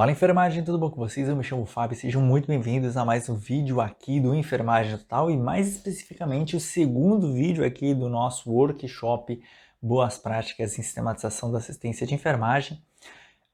Fala enfermagem, tudo bom com vocês? Eu me chamo Fábio, sejam muito bem-vindos a mais um vídeo aqui do Enfermagem Total e mais especificamente o segundo vídeo aqui do nosso workshop Boas Práticas em Sistematização da Assistência de Enfermagem.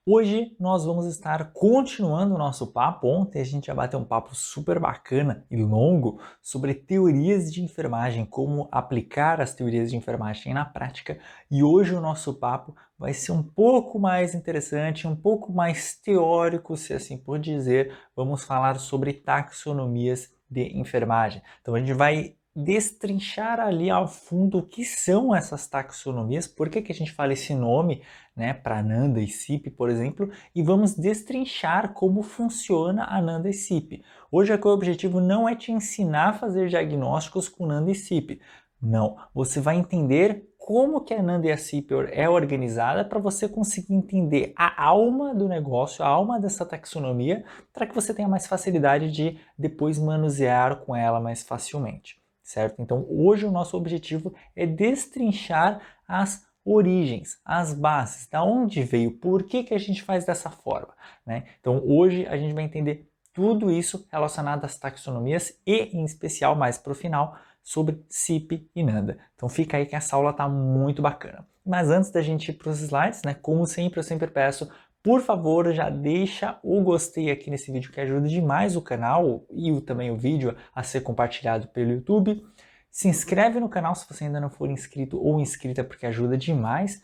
Hoje nós vamos estar continuando o nosso papo. Ontem a gente já bateu um papo super bacana e longo sobre teorias de enfermagem, como aplicar as teorias de enfermagem na prática. E hoje o nosso papo vai ser um pouco mais interessante, um pouco mais teórico, se assim por dizer. Vamos falar sobre taxonomias de enfermagem. Então a gente vai destrinchar ali ao fundo o que são essas taxonomias, por que a gente fala esse nome, né, para Nanda e CIP, por exemplo, e vamos destrinchar como funciona a Nanda e CIP. Hoje aqui o objetivo não é te ensinar a fazer diagnósticos com Nanda e CIP, não. Você vai entender como que a Nanda e a CIP é organizada para você conseguir entender a alma do negócio, a alma dessa taxonomia, para que você tenha mais facilidade de depois manusear com ela mais facilmente, certo? Então hoje o nosso objetivo é destrinchar as origens, as bases, da onde veio, por que a gente faz dessa forma, né? Então hoje a gente vai entender tudo isso relacionado às taxonomias e, em especial, mais para o final, sobre CIP e Nanda. Então fica aí que essa aula está muito bacana. Mas antes da gente ir para os slides, né, como sempre, eu sempre peço, por favor, já deixa o gostei aqui nesse vídeo que ajuda demais o canal e também o vídeo a ser compartilhado pelo YouTube. Se inscreve no canal se você ainda não for inscrito ou inscrita, porque ajuda demais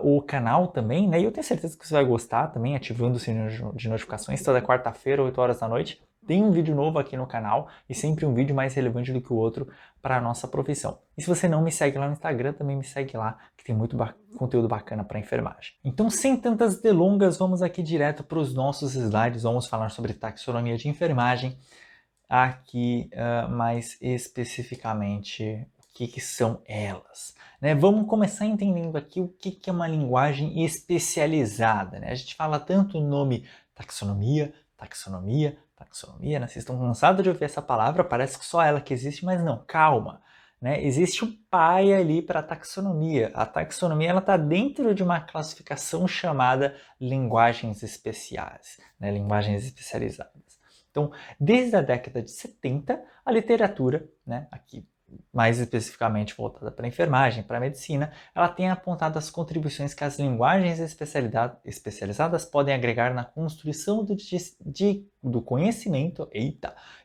o canal também, né? E eu tenho certeza que você vai gostar também, ativando o sininho de notificações. Toda quarta-feira, 8 horas da noite, tem um vídeo novo aqui no canal e sempre um vídeo mais relevante do que o outro para a nossa profissão. E se você não me segue lá no Instagram, também me segue lá, que tem muito conteúdo bacana para enfermagem. Então, sem tantas delongas, vamos aqui direto para os nossos slides. Vamos falar sobre taxonomia de enfermagem. Aqui mais especificamente o que são elas, né? Vamos começar entendendo aqui o que é uma linguagem especializada, né? A gente fala tanto o nome taxonomia, taxonomia, taxonomia, né? Vocês estão cansados de ouvir essa palavra, parece que só ela que existe, mas não, calma, né? Existe um pai ali para a taxonomia. A taxonomia ela está dentro de uma classificação chamada linguagens especiais, né? Linguagens especializadas. Então, desde a década de 70, a literatura, né, aqui mais especificamente voltada para a enfermagem, para a medicina, ela tem apontado as contribuições que as linguagens especializadas podem agregar na construção do conhecimento,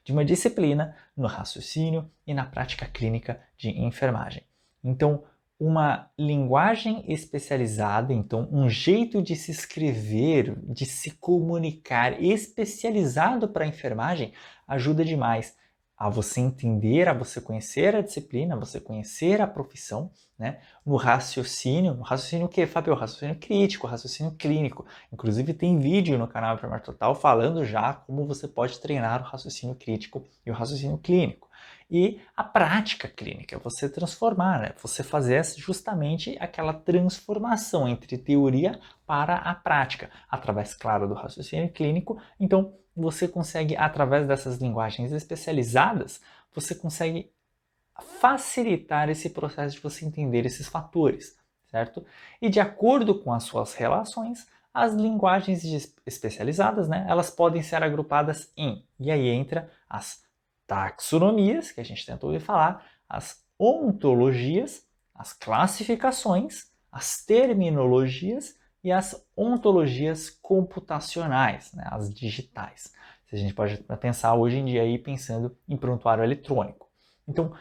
de uma disciplina, no raciocínio e na prática clínica de enfermagem. Então, uma linguagem especializada, então um jeito de se escrever, de se comunicar especializado para a enfermagem ajuda demais a você entender, a você conhecer a disciplina, a você conhecer a profissão, né? No raciocínio o que, Fábio? O raciocínio crítico, o raciocínio clínico. Inclusive tem vídeo no canal Enfermagem Total falando já como você pode treinar o raciocínio crítico e o raciocínio clínico. E a prática clínica, você transformar, né? Você fazer justamente aquela transformação entre teoria para a prática, através, claro, do raciocínio clínico. Então, você consegue, através dessas linguagens especializadas, você consegue facilitar esse processo de você entender esses fatores, certo? E de acordo com as suas relações, as linguagens especializadas, né, elas podem ser agrupadas e aí entra as taxonomias, que a gente tentou ouvir falar, as ontologias, as classificações, as terminologias e as ontologias computacionais, né, as digitais. A gente pode pensar hoje em dia aí pensando em prontuário eletrônico. Então,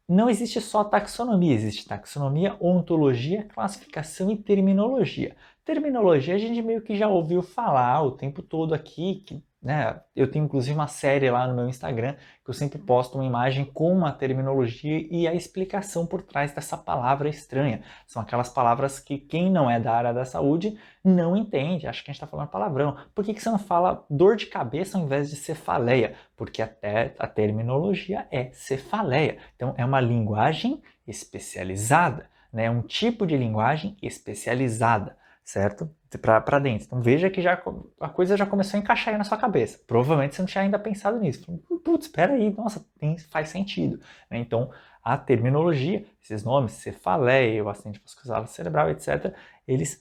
não existe só taxonomia, existe taxonomia, ontologia, classificação e terminologia. Terminologia a gente meio que já ouviu falar o tempo todo aqui, né? Eu tenho inclusive uma série lá no meu Instagram que eu sempre posto uma imagem com a terminologia e a explicação por trás dessa palavra estranha. São aquelas palavras que quem não é da área da saúde não entende, acha que a gente está falando palavrão. Por que você não fala dor de cabeça ao invés de cefaleia? Porque até a terminologia é cefaleia. Então é uma linguagem especializada, né? Um tipo de linguagem especializada, certo? Para dentro. Então veja que já a coisa já começou a encaixar aí na sua cabeça. Provavelmente você não tinha ainda pensado nisso. Putz, espera aí, nossa, faz sentido. Né? Então a terminologia, esses nomes, cefaleia, o acidente vascular cerebral, etc., eles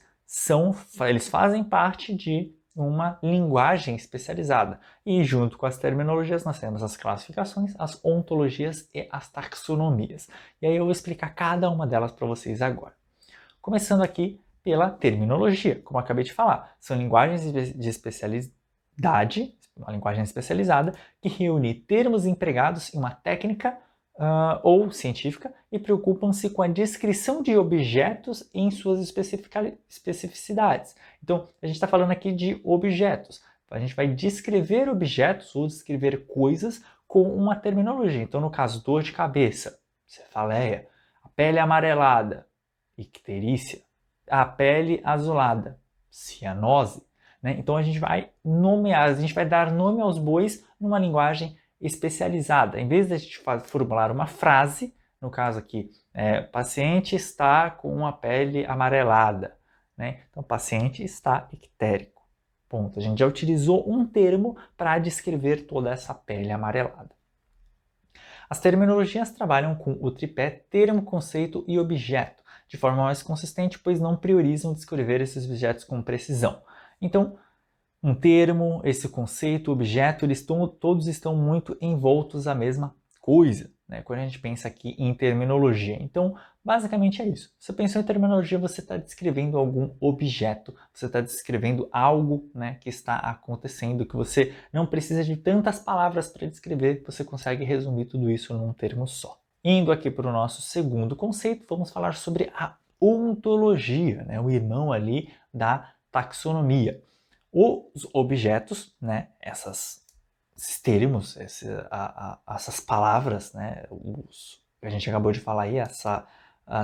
fazem parte de uma linguagem especializada. E junto com as terminologias nós temos as classificações, as ontologias e as taxonomias. E aí eu vou explicar cada uma delas para vocês agora. Começando aqui pela terminologia, como eu acabei de falar. São linguagens de especialidade, uma linguagem especializada, que reúne termos empregados em uma técnica ou científica e preocupam-se com a descrição de objetos em suas especificidades. Então, a gente está falando aqui de objetos. A gente vai descrever objetos ou descrever coisas com uma terminologia. Então, no caso, dor de cabeça, cefaleia, a pele amarelada, icterícia, a pele azulada, cianose. Né? Então, a gente vai nomear, a gente vai dar nome aos bois numa linguagem especializada. Em vez de a gente formular uma frase, no caso aqui, paciente está com a pele amarelada. Né? Então, paciente está ictérico. Ponto. A gente já utilizou um termo para descrever toda essa pele amarelada. As terminologias trabalham com o tripé termo, conceito e objeto, de forma mais consistente, pois não priorizam descrever esses objetos com precisão. Então, um termo, esse conceito, objeto, todos estão muito envoltos à mesma coisa, né? Quando a gente pensa aqui em terminologia. Então, basicamente é isso. Você pensou em terminologia, você está descrevendo algum objeto, você está descrevendo algo, né, que está acontecendo, que você não precisa de tantas palavras para descrever, você consegue resumir tudo isso num termo só. Indo aqui para o nosso segundo conceito, vamos falar sobre a ontologia, né, o irmão ali da taxonomia. Os objetos, né, esses termos, essas palavras, né, a gente acabou de falar aí, essa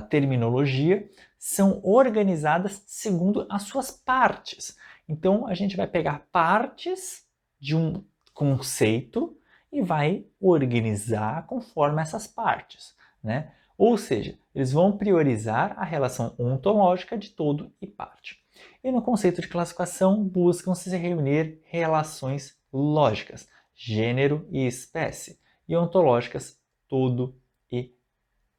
terminologia, são organizadas segundo as suas partes. Então, a gente vai pegar partes de um conceito e vai organizar conforme essas partes, né? Ou seja, eles vão priorizar a relação ontológica de todo e parte. E no conceito de classificação, buscam-se reunir relações lógicas, gênero e espécie, e ontológicas, todo e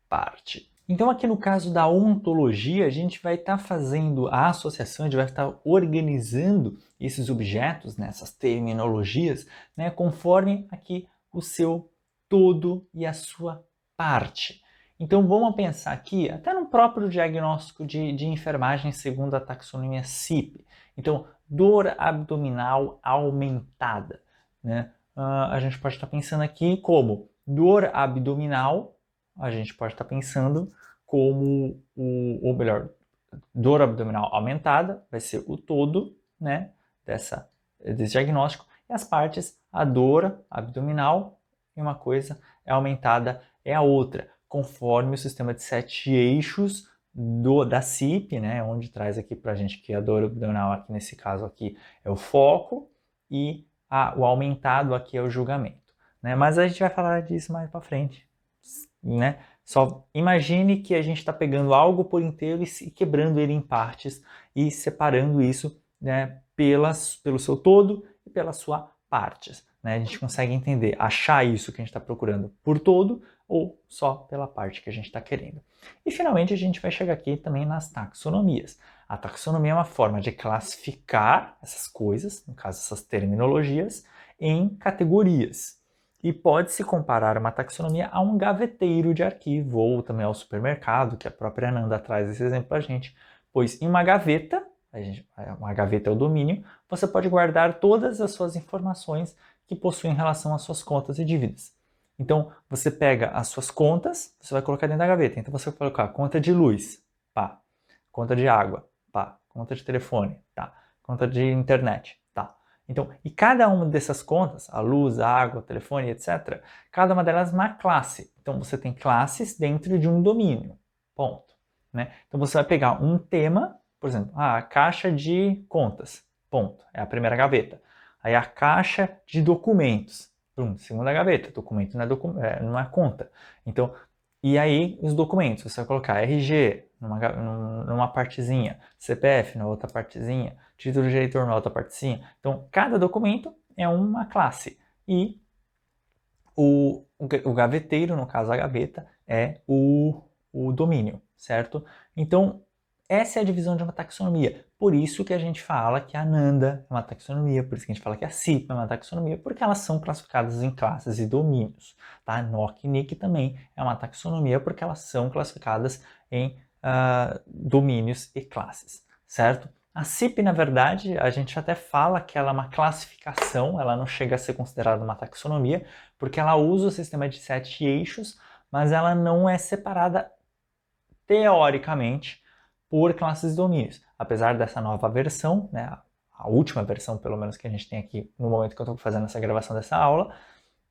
parte. Então aqui no caso da ontologia, a gente vai estar fazendo a associação, a gente vai estar organizando esses objetos, né, essas terminologias, né, conforme aqui o seu todo e a sua parte. Então vamos pensar aqui, até no próprio diagnóstico de enfermagem segundo a taxonomia CIP. Então, dor abdominal aumentada. Né? A gente pode estar pensando aqui como dor abdominal, a gente pode estar pensando como, ou melhor, dor abdominal aumentada, vai ser o todo, né, desse diagnóstico, e as partes, a dor abdominal e uma coisa é aumentada, é a outra, conforme o sistema de 7 eixos da CIP, né, onde traz aqui pra gente que a dor abdominal aqui nesse caso aqui é o foco e o aumentado aqui é o julgamento, né, mas a gente vai falar disso mais para frente, né. Só imagine que a gente está pegando algo por inteiro e quebrando ele em partes e separando isso, né, pelo seu todo e pela sua partes. Né? A gente consegue entender, achar isso que a gente está procurando por todo ou só pela parte que a gente está querendo. E finalmente a gente vai chegar aqui também nas taxonomias. A taxonomia é uma forma de classificar essas coisas, no caso essas terminologias, em categorias. E pode-se comparar uma taxonomia a um gaveteiro de arquivo ou também ao supermercado, que a própria Ananda traz esse exemplo para a gente, pois em uma gaveta, uma gaveta é o domínio, você pode guardar todas as suas informações que possuem em relação às suas contas e dívidas. Então, você pega as suas contas, você vai colocar dentro da gaveta. Então, você vai colocar conta de luz, pá, conta de água, pá, conta de telefone, tá, conta de internet, tá. Então, e cada uma dessas contas, a luz, a água, o telefone, etc., cada uma delas na classe. Então, você tem classes dentro de um domínio, ponto. Né? Então, você vai pegar um tema, por exemplo, a caixa de contas, ponto, é a primeira gaveta. Aí a caixa de documentos, segunda gaveta, documento não é conta. Então, e aí os documentos, você vai colocar RG numa partezinha, CPF na outra partezinha, título de eleitor na outra partezinha. Então, cada documento é uma classe. E o gaveteiro, no caso a gaveta, é o domínio, certo? Então, essa é a divisão de uma taxonomia. Por isso que a gente fala que a Nanda é uma taxonomia, por isso que a gente fala que a CIP é uma taxonomia, porque elas são classificadas em classes e domínios. Tá? A NOC e NIC também é uma taxonomia, porque elas são classificadas em domínios e classes, certo? A CIP, na verdade, a gente até fala que ela é uma classificação, ela não chega a ser considerada uma taxonomia, porque ela usa o sistema de 7 eixos, mas ela não é separada teoricamente por classes e domínios. Apesar dessa nova versão, né, a última versão, pelo menos, que a gente tem aqui no momento que eu estou fazendo essa gravação dessa aula,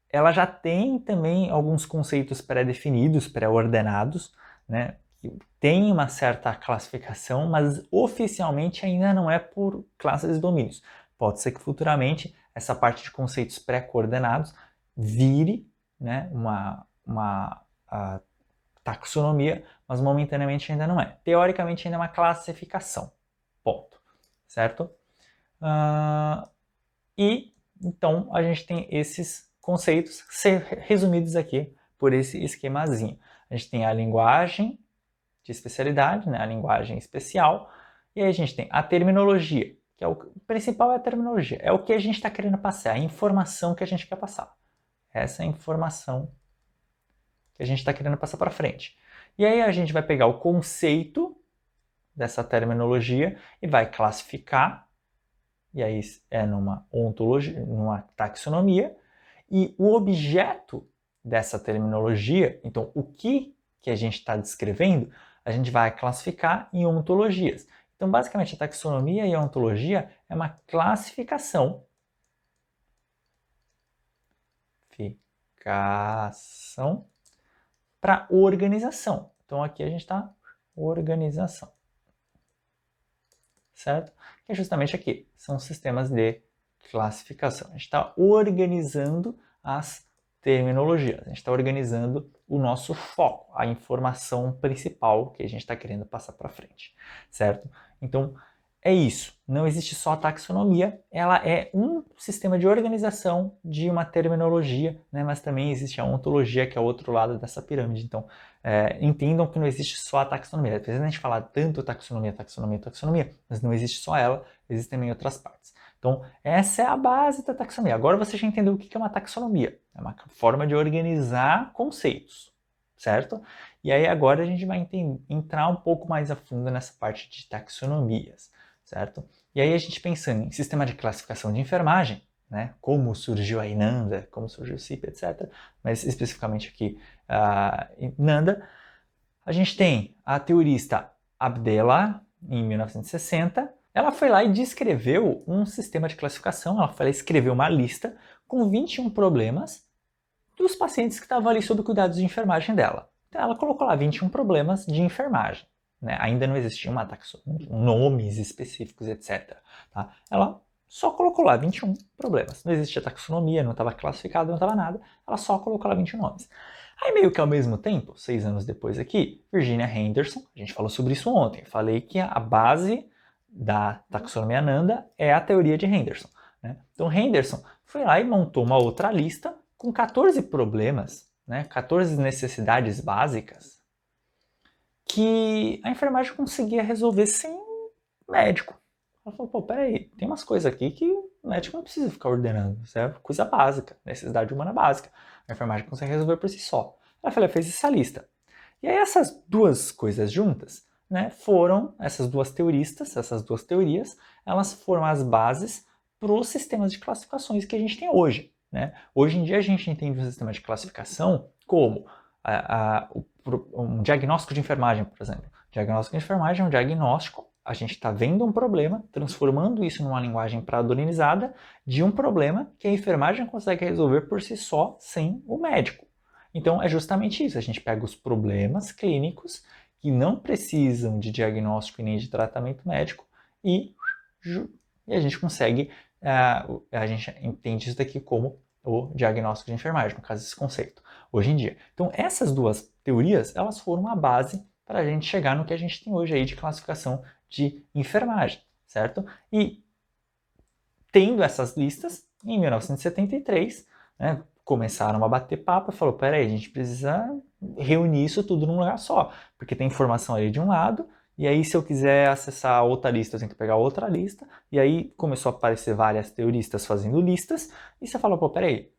ela já tem também alguns conceitos pré-definidos, pré-ordenados, né, que tem uma certa classificação, mas oficialmente ainda não é por classes e domínios. Pode ser que futuramente essa parte de conceitos pré-coordenados vire, né, uma taxonomia, mas momentaneamente ainda não é. Teoricamente ainda é uma classificação. Ponto. Certo? E então a gente tem esses conceitos resumidos aqui por esse esquemazinho. A gente tem a linguagem de especialidade, né, a linguagem especial, e aí a gente tem a terminologia, que é o principal é a terminologia, é o que a gente está querendo passar, a informação que a gente quer passar. Essa é a informação que a gente está querendo passar para frente. E aí a gente vai pegar o conceito dessa terminologia e vai classificar, e aí é numa ontologia, numa taxonomia, e o objeto dessa terminologia, então o que a gente está descrevendo, a gente vai classificar em ontologias. Então, basicamente, a taxonomia e a ontologia é uma classificação para organização. Então, aqui a gente está organização. Certo? Que é justamente aqui. São sistemas de classificação. A gente está organizando as terminologias. A gente está organizando o nosso foco, a informação principal que a gente está querendo passar para frente. Certo? Então, é isso. Não existe só a taxonomia, ela é um sistema de organização de uma terminologia, né? Mas também existe a ontologia, que é o outro lado dessa pirâmide. Então, entendam que não existe só a taxonomia. Às vezes a gente fala tanto taxonomia, mas não existe só ela, existem também outras partes. Então, essa é a base da taxonomia. Agora você já entendeu o que é uma taxonomia. É uma forma de organizar conceitos, certo? E aí agora a gente vai entrar um pouco mais a fundo nessa parte de taxonomias, certo? E aí a gente pensando em sistema de classificação de enfermagem, né? Como surgiu a Nanda, como surgiu o CIP, etc. Mas especificamente aqui a Nanda, a gente tem a teorista Abdela, em 1960, ela foi lá e descreveu um sistema de classificação, ela foi lá e escreveu uma lista com 21 problemas dos pacientes que estavam ali sob cuidados de enfermagem dela. Então ela colocou lá 21 problemas de enfermagem. Né? Ainda não existiam nomes específicos, etc. Tá? Ela só colocou lá 21 problemas. Não existia taxonomia, não estava classificado, não estava nada. Ela só colocou lá 21 nomes. Aí meio que ao mesmo tempo, 6 anos depois aqui, Virginia Henderson, a gente falou sobre isso ontem, falei que a base da taxonomia Nanda é a teoria de Henderson. Né? Então Henderson foi lá e montou uma outra lista com 14 problemas, né? 14 necessidades básicas que a enfermagem conseguia resolver sem médico. Ela falou, pô, peraí, tem umas coisas aqui que o médico não precisa ficar ordenando, isso é coisa básica, necessidade humana básica. A enfermagem consegue resolver por si só. Ela fez essa lista. E aí essas duas coisas juntas, né, foram, essas duas teorias, elas foram as bases para os sistemas de classificações que a gente tem hoje. Né? Hoje em dia a gente entende um sistema de classificação como um diagnóstico de enfermagem, por exemplo. Diagnóstico de enfermagem é um diagnóstico, a gente está vendo um problema, transformando isso numa linguagem padronizada de um problema que a enfermagem consegue resolver por si só, sem o médico. Então é justamente isso, a gente pega os problemas clínicos que não precisam de diagnóstico e nem de tratamento médico e a gente consegue, a gente entende isso daqui como o diagnóstico de enfermagem, no caso esse conceito, hoje em dia. Então essas duas teorias, elas foram a base para a gente chegar no que a gente tem hoje aí de classificação de enfermagem, certo? E tendo essas listas, em 1973, né, começaram a bater papo e falou, peraí, a gente precisa reunir isso tudo num lugar só, porque tem informação ali de um lado e aí se eu quiser acessar outra lista, eu tenho que pegar outra lista, e aí começou a aparecer várias teoristas fazendo listas, e você fala, pô, peraí,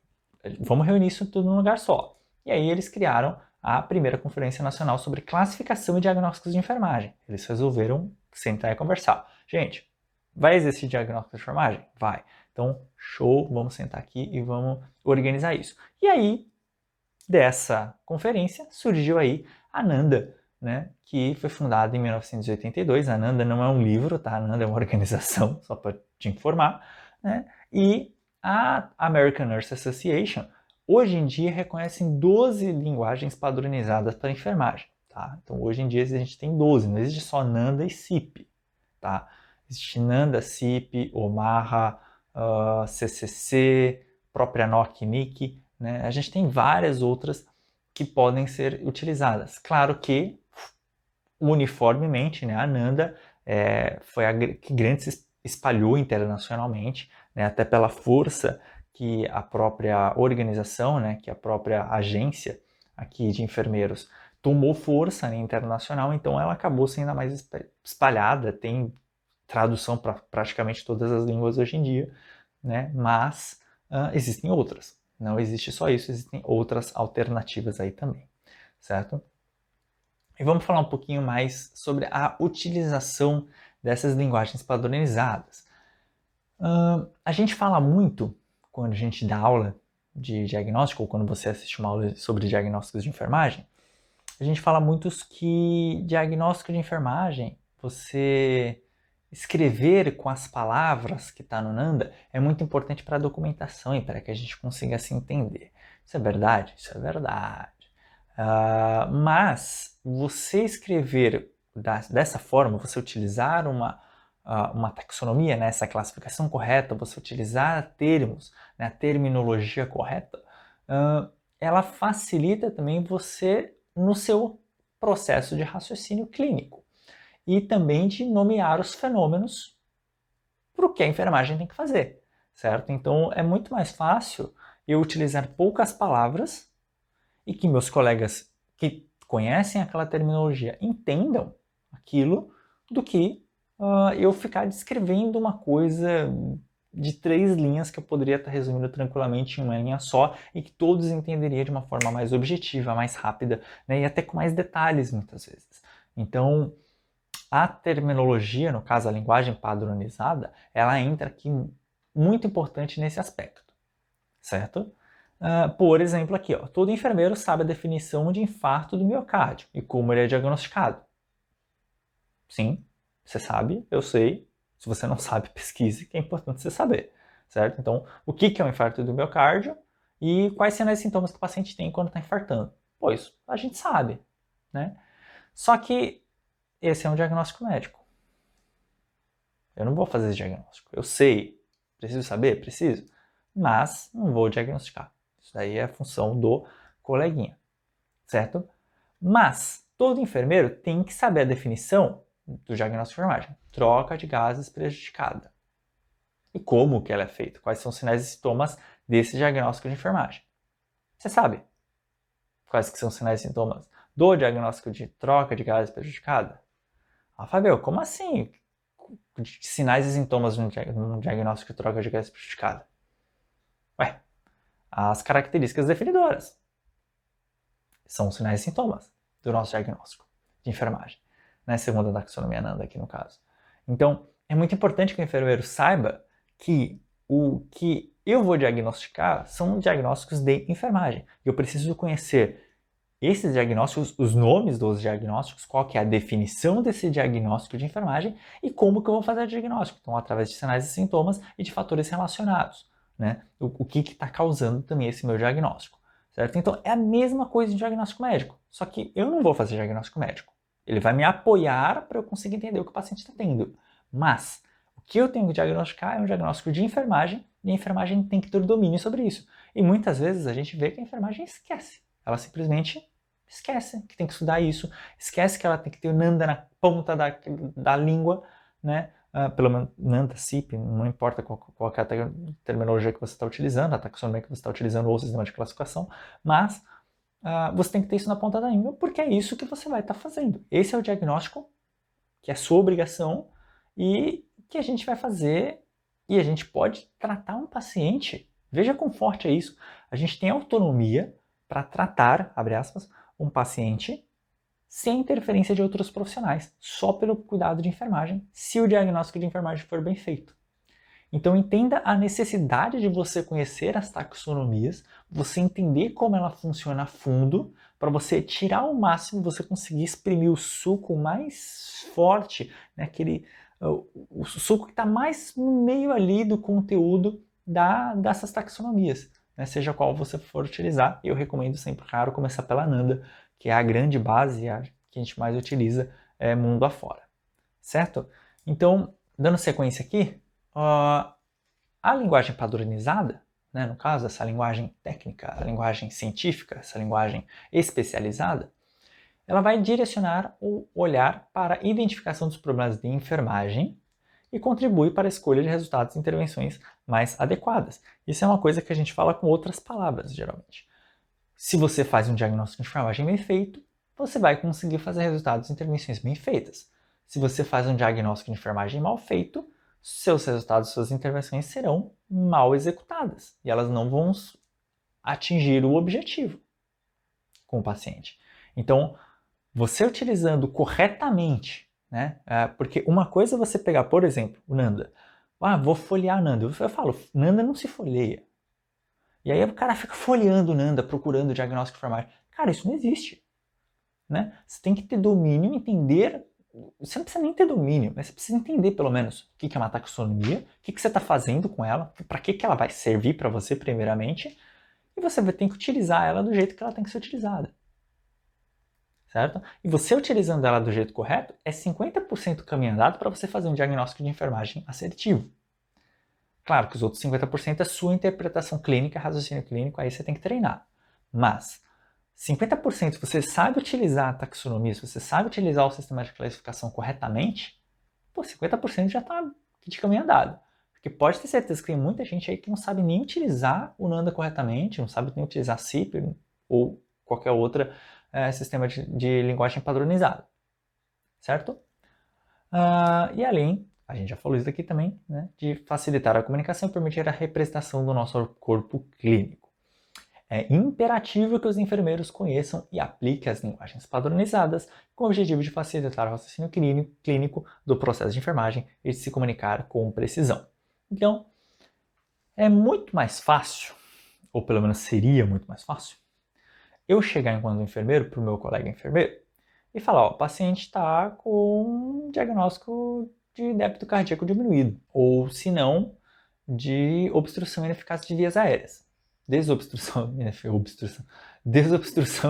vamos reunir isso tudo num lugar só. E aí eles criaram a primeira Conferência Nacional sobre Classificação e Diagnósticos de Enfermagem. Eles resolveram sentar e conversar. Gente, vai existir diagnóstico de enfermagem? Vai. Então, show, vamos sentar aqui e vamos organizar isso. E aí, dessa conferência, surgiu aí a NANDA, né, que foi fundada em 1982. A NANDA não é um livro, tá? A NANDA é uma organização, só para te informar, né? E a American Nurse Association, hoje em dia, reconhece 12 linguagens padronizadas para enfermagem, tá? Então, hoje em dia, a gente tem 12, não existe só NANDA e CIP, tá? Existe NANDA, CIP, OMAHA, CCC, própria NOC-NIC, né? A gente tem várias outras que podem ser utilizadas. Claro que, uniformemente, né, a NANDA foi a que grande se espalhou internacionalmente, né, até pela força que a própria organização, né, que a própria agência aqui de enfermeiros tomou força, né, internacional, então ela acabou sendo a mais espalhada, tem tradução para praticamente todas as línguas hoje em dia, né, mas existem outras. Não existe só isso, existem outras alternativas aí também, certo? E vamos falar um pouquinho mais sobre a utilização dessas linguagens padronizadas. A gente fala muito, quando a gente dá aula de diagnóstico, ou quando você assiste uma aula sobre diagnósticos de enfermagem, a gente fala muito que diagnóstico de enfermagem, você escrever com as palavras que está no NANDA é muito importante para a documentação e para que a gente consiga se entender. Isso é verdade? Isso é verdade. Mas você escrever dessa forma, você utilizar uma taxonomia, né, essa classificação correta, você utilizar termos, né, a terminologia correta, ela facilita também você no seu processo de raciocínio clínico e também de nomear os fenômenos para o que a enfermagem tem que fazer, certo? Então é muito mais fácil eu utilizar poucas palavras e que meus colegas que conhecem aquela terminologia entendam aquilo do que eu ficar descrevendo uma coisa de 3 linhas que eu poderia estar resumindo tranquilamente em uma linha só e que todos entenderiam de uma forma mais objetiva, mais rápida, né, e até com mais detalhes muitas vezes. Então, a terminologia, no caso a linguagem padronizada, ela entra aqui muito importante nesse aspecto, certo? Por exemplo, aqui, ó, todo enfermeiro sabe a definição de infarto do miocárdio e como ele é diagnosticado. Sim, você sabe, eu sei. Se você não sabe, pesquise, que é importante você saber, certo? Então, o que é um infarto do miocárdio e quais são os sintomas que o paciente tem quando está infartando? Pois, a gente sabe, né? Só que esse é um diagnóstico médico. Eu não vou fazer esse diagnóstico. Eu sei, preciso saber? Preciso. Mas não vou diagnosticar. Isso daí é a função do coleguinha, certo? Mas todo enfermeiro tem que saber a definição do diagnóstico de enfermagem. Troca de gases prejudicada. E como que ela é feita? Quais são os sinais e sintomas desse diagnóstico de enfermagem? Você sabe quais que são os sinais e sintomas do diagnóstico de troca de gases prejudicada? Fabio, como assim? Sinais e sintomas no diagnóstico de troca de gases prejudicada? Ué, as características definidoras são os sinais e sintomas do nosso diagnóstico de enfermagem, né? Segundo a taxonomia NANDA aqui no caso. Então, é muito importante que o enfermeiro saiba que o que eu vou diagnosticar são diagnósticos de enfermagem. Eu preciso conhecer esses diagnósticos, os nomes dos diagnósticos, qual que é a definição desse diagnóstico de enfermagem e como que eu vou fazer o diagnóstico. Então, através de sinais e sintomas e de fatores relacionados, né? O que está causando também esse meu diagnóstico, certo? Então, é a mesma coisa de diagnóstico médico, só que eu não vou fazer diagnóstico médico. Ele vai me apoiar para eu conseguir entender o que o paciente está tendo. Mas, o que eu tenho que diagnosticar é um diagnóstico de enfermagem e a enfermagem tem que ter domínio sobre isso. E muitas vezes a gente vê que a enfermagem esquece. Ela simplesmente esquece que tem que estudar isso, esquece que ela tem que ter o NANDA na ponta da língua, né? Pelo menos NANDA, CIP, não importa qual é a terminologia que você está utilizando, a taxonomia que você está utilizando ou o sistema de classificação, mas você tem que ter isso na ponta da língua porque é isso que você vai estar fazendo. Esse é o diagnóstico que é sua obrigação e que a gente vai fazer e a gente pode tratar um paciente. Veja quão forte é isso. A gente tem autonomia para tratar, abre aspas, um paciente sem interferência de outros profissionais, só pelo cuidado de enfermagem, se o diagnóstico de enfermagem for bem feito. Então entenda a necessidade de você conhecer as taxonomias, você entender como ela funciona a fundo, para você tirar o máximo, você conseguir exprimir o suco mais forte, né, o suco que está mais no meio ali do conteúdo dessas taxonomias, né, seja qual você for utilizar. Eu recomendo sempre, claro, começar pela Nanda, que é a grande base, a que a gente mais utiliza mundo afora, certo? Então, dando sequência aqui, a linguagem padronizada, né, no caso, essa linguagem técnica, a linguagem científica, essa linguagem especializada, ela vai direcionar o olhar para a identificação dos problemas de enfermagem e contribui para a escolha de resultados e intervenções mais adequadas. Isso é uma coisa que a gente fala com outras palavras, geralmente. Se você faz um diagnóstico de enfermagem bem feito, você vai conseguir fazer resultados e intervenções bem feitas. Se você faz um diagnóstico de enfermagem mal feito, seus resultados, suas intervenções serão mal executadas e elas não vão atingir o objetivo com o paciente. Então, você utilizando corretamente, né? Porque uma coisa é você pegar, por exemplo, o Nanda. Vou folhear Nanda. Eu falo, Nanda não se folheia. E aí o cara fica folheando o Nanda, procurando o diagnóstico de enfermagem. Cara, isso não existe. Né? Você tem que ter domínio, entender. Você não precisa nem ter domínio, mas você precisa entender pelo menos o que é uma taxonomia, o que você está fazendo com ela, para que ela vai servir para você primeiramente, e você vai ter que utilizar ela do jeito que ela tem que ser utilizada. Certo? E você utilizando ela do jeito correto, é 50% caminho andado para você fazer um diagnóstico de enfermagem assertivo. Claro que os outros 50% é sua interpretação clínica, raciocínio clínico, aí você tem que treinar. Mas 50% você sabe utilizar a taxonomia, se você sabe utilizar o sistema de classificação corretamente, 50% já está de caminho andado. Porque pode ter certeza que tem muita gente aí que não sabe nem utilizar o Nanda corretamente, não sabe nem utilizar CIP ou qualquer outro sistema de linguagem padronizada. Certo? E além, a gente já falou isso aqui também, né, de facilitar a comunicação e permitir a representação do nosso corpo clínico. É imperativo que os enfermeiros conheçam e apliquem as linguagens padronizadas com o objetivo de facilitar o raciocínio clínico do processo de enfermagem e de se comunicar com precisão. Então, é muito mais fácil, ou pelo menos seria muito mais fácil, eu chegar enquanto enfermeiro para o meu colega enfermeiro e falar, o paciente está com um diagnóstico de débito cardíaco diminuído, ou se não, de obstrução ineficaz de vias aéreas. Desobstrução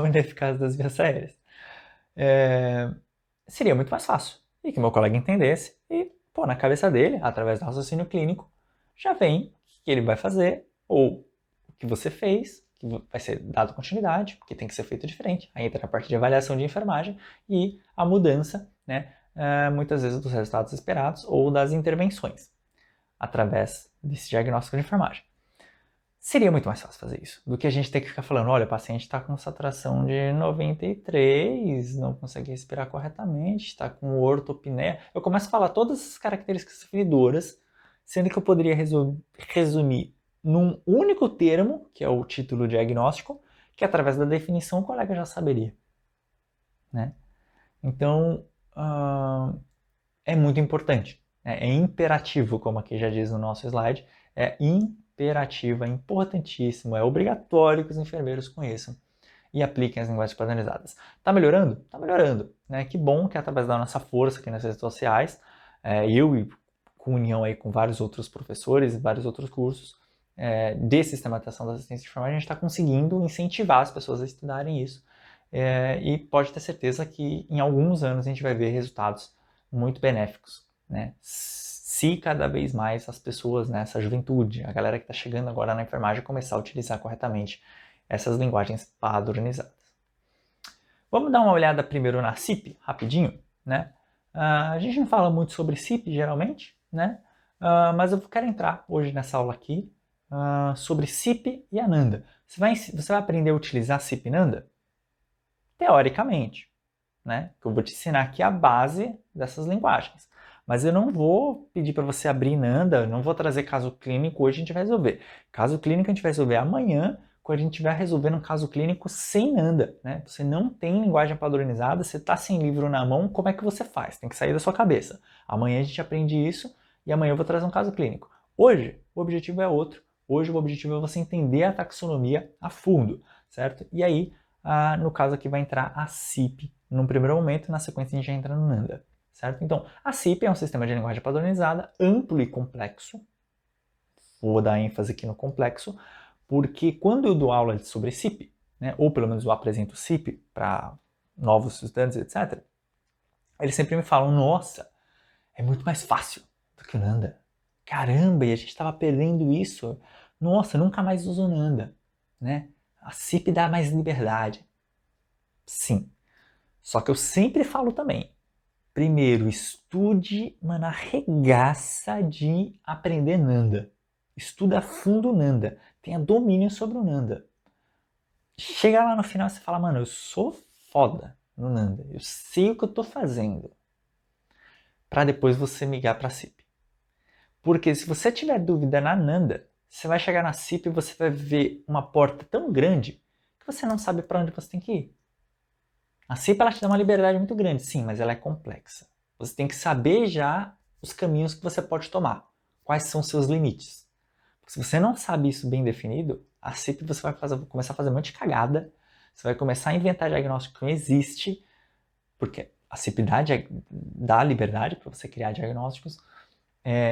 ineficaz das vias aéreas. Seria muito mais fácil. E que meu colega entendesse e, na cabeça dele, através do raciocínio clínico, já vem o que ele vai fazer, ou o que você fez, que vai ser dado continuidade, porque tem que ser feito diferente. Aí entra a parte de avaliação de enfermagem e a mudança, né, muitas vezes dos resultados esperados ou das intervenções, através desse diagnóstico de enfermagem. Seria muito mais fácil fazer isso, do que a gente ter que ficar falando, olha, o paciente está com saturação de 93, não consegue respirar corretamente, está com ortopneia. Eu começo a falar todas essas características definidoras, sendo que eu poderia resumir num único termo, que é o título diagnóstico, que através da definição o colega já saberia. Né? Então, é muito importante. É imperativo, como aqui já diz no nosso slide, é imperativo, é importantíssimo, é obrigatório que os enfermeiros conheçam e apliquem as linguagens padronizadas. Tá melhorando? Tá melhorando. Né? Que bom que através da nossa força aqui nas redes sociais, eu e com união aí com vários outros professores, vários outros cursos de sistematização da assistência de enfermagem, a gente está conseguindo incentivar as pessoas a estudarem isso. E pode ter certeza que em alguns anos a gente vai ver resultados muito benéficos, né? Se cada vez mais as pessoas, né, essa juventude, a galera que está chegando agora na enfermagem, começar a utilizar corretamente essas linguagens padronizadas. Vamos dar uma olhada primeiro na CIP, rapidinho, né? A gente não fala muito sobre CIP, geralmente, né? Mas eu quero entrar hoje nessa aula aqui sobre CIP e a Nanda. Você vai aprender a utilizar CIP e Nanda? Teoricamente. né? Que eu vou te ensinar aqui a base dessas linguagens. Mas eu não vou pedir para você abrir Nanda, não vou trazer caso clínico hoje, a gente vai resolver. Caso clínico a gente vai resolver amanhã, quando a gente estiver resolvendo um caso clínico sem Nanda, né? Você não tem linguagem padronizada, você está sem livro na mão, como é que você faz? Tem que sair da sua cabeça. Amanhã a gente aprende isso e amanhã eu vou trazer um caso clínico. Hoje, o objetivo é outro. Hoje o objetivo é você entender a taxonomia a fundo, certo? E aí, no caso aqui vai entrar a CIP num primeiro momento, na sequência a gente já entra no Nanda, certo? Então, a CIP é um sistema de linguagem padronizada, amplo e complexo. Vou dar ênfase aqui no complexo, porque quando eu dou aula sobre CIP, né, ou pelo menos eu apresento CIP para novos estudantes, etc., eles sempre me falam, nossa, é muito mais fácil do que o Nanda. Caramba, e a gente estava perdendo isso. Nossa, nunca mais uso o Nanda, né? A CIP dá mais liberdade. Sim. Só que eu sempre falo também, primeiro, estude, mano, arregaça de aprender Nanda. Estuda a fundo o Nanda. Tenha domínio sobre o Nanda. Chega lá no final e você fala, mano, eu sou foda no Nanda. Eu sei o que eu tô fazendo. Para depois você migrar para CIP. Porque se você tiver dúvida na Nanda, você vai chegar na CIP e você vai ver uma porta tão grande que você não sabe para onde você tem que ir. A CIP ela te dá uma liberdade muito grande, sim, mas ela é complexa. Você tem que saber já os caminhos que você pode tomar. Quais são os seus limites. Porque se você não sabe isso bem definido, a CIP você vai começar a fazer um monte de cagada. Você vai começar a inventar diagnóstico que não existe, porque a CIP dá liberdade para você criar diagnósticos.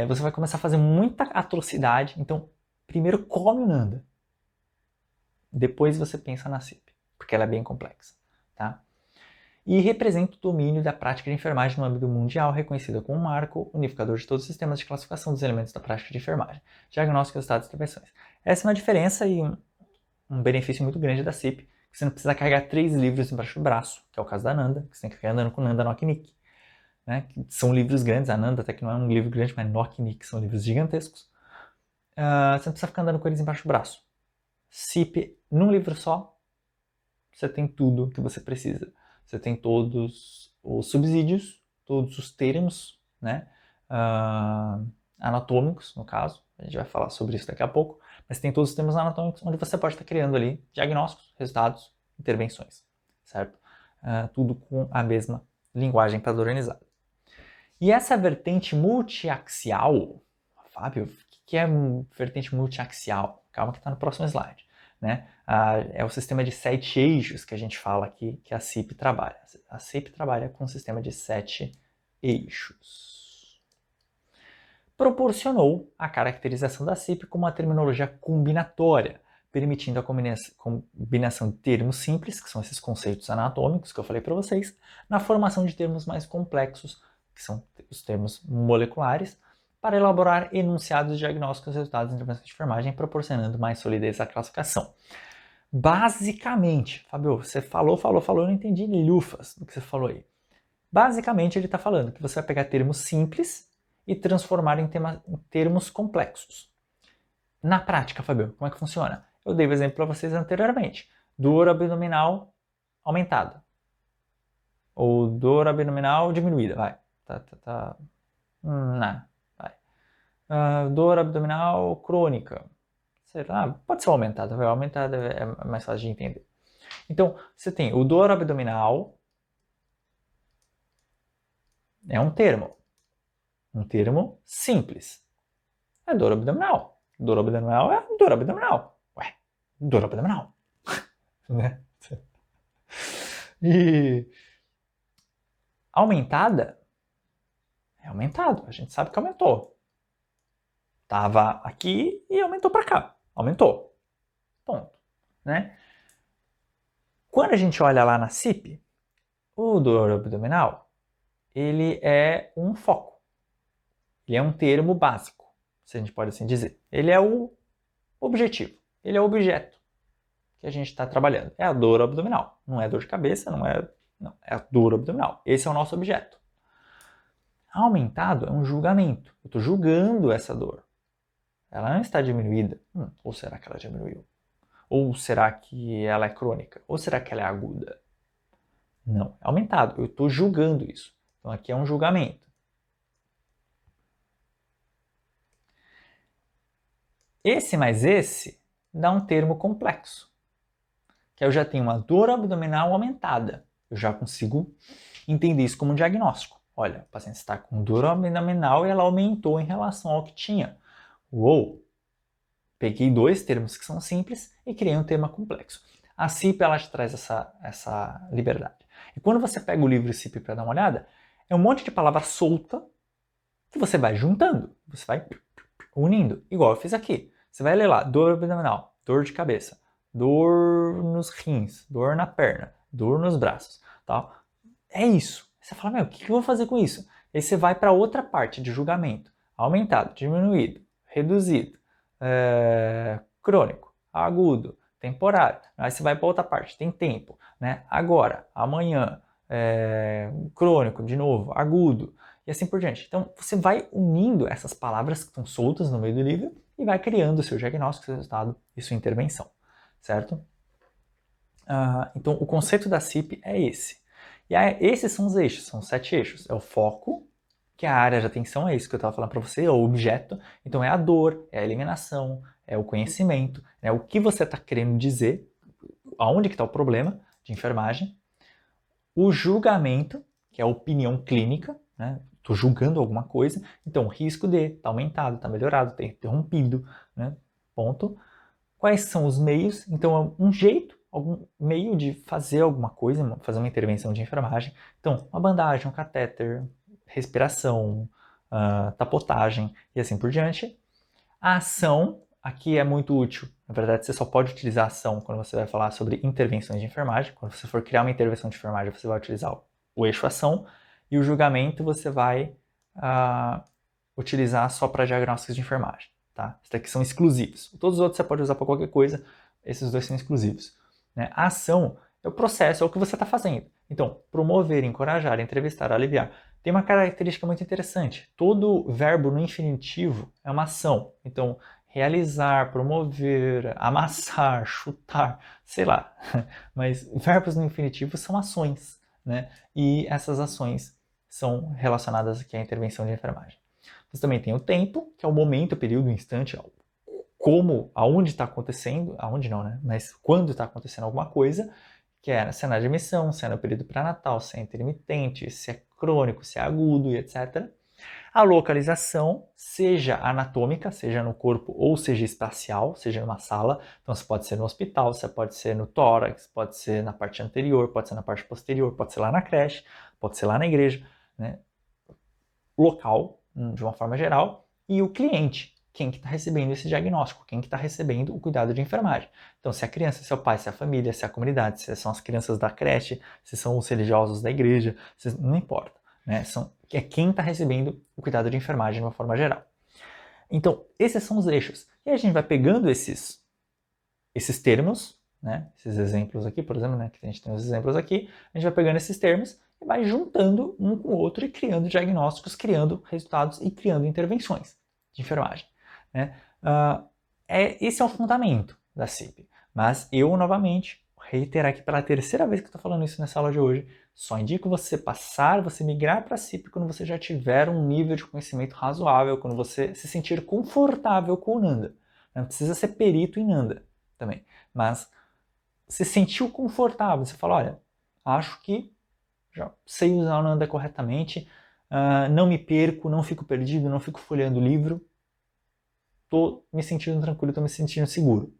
Você vai começar a fazer muita atrocidade. Então, primeiro come o Nanda. Depois você pensa na CIP, porque ela é bem complexa, tá? E representa o domínio da prática de enfermagem no âmbito mundial, reconhecida como um marco unificador de todos os sistemas de classificação dos elementos da prática de enfermagem, diagnóstico, resultados e intervenções. Essa é uma diferença e um benefício muito grande da CIP, que você não precisa carregar 3 livros embaixo do braço, que é o caso da Nanda, que você tem que ficar andando com Nanda no Nick, né? Que são livros grandes, a Nanda até que não é um livro grande, mas Nock Nick são livros gigantescos. Você não precisa ficar andando com eles embaixo do braço. CIP, num livro só, você tem tudo que você precisa. Você tem todos os subsídios, todos os termos, né, anatômicos, no caso. A gente vai falar sobre isso daqui a pouco. Mas tem todos os termos anatômicos onde você pode estar criando ali diagnósticos, resultados, intervenções, certo? Tudo com a mesma linguagem padronizada. E essa vertente multiaxial, Fábio, o que é vertente multiaxial? Calma que está no próximo slide. Né? É o sistema de 7 eixos que a gente fala aqui, que a CIP trabalha. A CIP trabalha com um sistema de 7 eixos. Proporcionou a caracterização da CIP como uma terminologia combinatória, permitindo a combinação de termos simples, que são esses conceitos anatômicos que eu falei para vocês, na formação de termos mais complexos, que são os termos moleculares, para elaborar enunciados diagnósticos, resultados de intervenção de enfermagem, proporcionando mais solidez à classificação. Basicamente, Fábio, você falou, eu não entendi lufas do que você falou aí. Basicamente, ele está falando que você vai pegar termos simples e transformar em termos complexos. Na prática, Fábio, como é que funciona? Eu dei o exemplo para vocês anteriormente. Dor abdominal aumentada. Ou dor abdominal diminuída, vai. Não. Dor abdominal crônica. Sei lá, pode ser aumentada, aumentada é mais fácil de entender. Então, você tem o dor abdominal, é um termo simples. É dor abdominal. Dor abdominal é dor abdominal. Ué, dor abdominal. Né? E aumentada é aumentado, a gente sabe que aumentou. Tava aqui e aumentou para cá. Aumentou. Ponto. Né? Quando a gente olha lá na CIP, o dor abdominal, ele é um foco. Ele é um termo básico, se a gente pode assim dizer. Ele é o objetivo. Ele é o objeto que a gente está trabalhando. É a dor abdominal. Não é dor de cabeça, não, é a dor abdominal. Esse é o nosso objeto. Aumentado é um julgamento. Eu estou julgando essa dor. Ela não está diminuída. Ou será que ela diminuiu? Ou será que ela é crônica? Ou será que ela é aguda? Não, é aumentado. Eu estou julgando isso. Então aqui é um julgamento. Esse mais esse dá um termo complexo, que eu já tenho uma dor abdominal aumentada. Eu já consigo entender isso como um diagnóstico. Olha, o paciente está com dor abdominal e ela aumentou em relação ao que tinha. Uou! Peguei dois termos que são simples e criei um tema complexo. A CIP ela te traz essa liberdade. E quando você pega o livro CIP para dar uma olhada, é um monte de palavra solta que você vai juntando, você vai unindo, igual eu fiz aqui. Você vai ler lá, dor abdominal, dor de cabeça, dor nos rins, dor na perna, dor nos braços, tal. É isso. Você fala, meu, o que eu vou fazer com isso? Aí você vai para outra parte de julgamento. Aumentado, diminuído, reduzido, crônico, agudo, temporário. Aí você vai para outra parte, tem tempo, né? Agora, amanhã, crônico, de novo, agudo, e assim por diante. Então, você vai unindo essas palavras que estão soltas no meio do livro e vai criando o seu diagnóstico, seu resultado e sua intervenção, certo? Então, o conceito da CIP é esse. E aí, esses são os eixos, são 7 eixos. É o foco, que é a área de atenção, é isso que eu estava falando para você, é o objeto. Então, é a dor, é a eliminação, é o conhecimento, é o que você está querendo dizer, aonde que está o problema de enfermagem. O julgamento, que é a opinião clínica, né? Estou julgando alguma coisa, então o risco de está aumentado, está melhorado, está interrompido, né? Ponto. Quais são os meios? Então, é um jeito, algum meio de fazer alguma coisa, fazer uma intervenção de enfermagem. Então, uma bandagem, um catéter, respiração, tapotagem e assim por diante. A ação aqui é muito útil. Na verdade, você só pode utilizar a ação quando você vai falar sobre intervenções de enfermagem. Quando você for criar uma intervenção de enfermagem, você vai utilizar o eixo ação. E o julgamento você vai utilizar só para diagnósticos de enfermagem. Tá? Esses daqui são exclusivos. Todos os outros você pode usar para qualquer coisa. Esses dois são exclusivos. Né? A ação é o processo, é o que você está fazendo. Então, promover, encorajar, entrevistar, aliviar. Tem uma característica muito interessante. Todo verbo no infinitivo é uma ação. Então, realizar, promover, amassar, chutar, sei lá. Mas verbos no infinitivo são ações, né? E essas ações são relacionadas aqui à intervenção de enfermagem. Você também tem o tempo, que é o momento, o período, o instante, como, aonde está acontecendo, aonde não, né? Mas quando está acontecendo alguma coisa, que é se é na admissão, se é no período pré-natal, se é intermitente, se é crônico, se é agudo e etc. A localização, seja anatômica, seja no corpo ou seja espacial, seja numa sala. Então, você pode ser no hospital, você pode ser no tórax, pode ser na parte anterior, pode ser na parte posterior, pode ser lá na creche, pode ser lá na igreja, né? Local, de uma forma geral, e o cliente, quem que está recebendo esse diagnóstico, quem que está recebendo o cuidado de enfermagem. Então, se é a criança, se é o pai, se é a família, se é a comunidade, se são as crianças da creche, se são os religiosos da igreja, não importa, né? É quem está recebendo o cuidado de enfermagem de uma forma geral. Então, esses são os eixos. E aí a gente vai pegando esses termos, né? Esses exemplos aqui, por exemplo, né? Que a gente tem os exemplos aqui, a gente vai pegando esses termos e vai juntando um com o outro e criando diagnósticos, criando resultados e criando intervenções de enfermagem. Né? Esse é o fundamento da CIP. Mas eu, novamente, reiterar aqui pela terceira vez que eu estou falando isso nessa aula de hoje, só indico você você migrar para a CIP quando você já tiver um nível de conhecimento razoável, quando você se sentir confortável com o Nanda. Não precisa ser perito em Nanda também, mas se sentiu confortável, você fala, olha, acho que já sei usar o Nanda corretamente, não me perco, não fico perdido, não fico folheando o livro, estou me sentindo tranquilo, estou me sentindo seguro.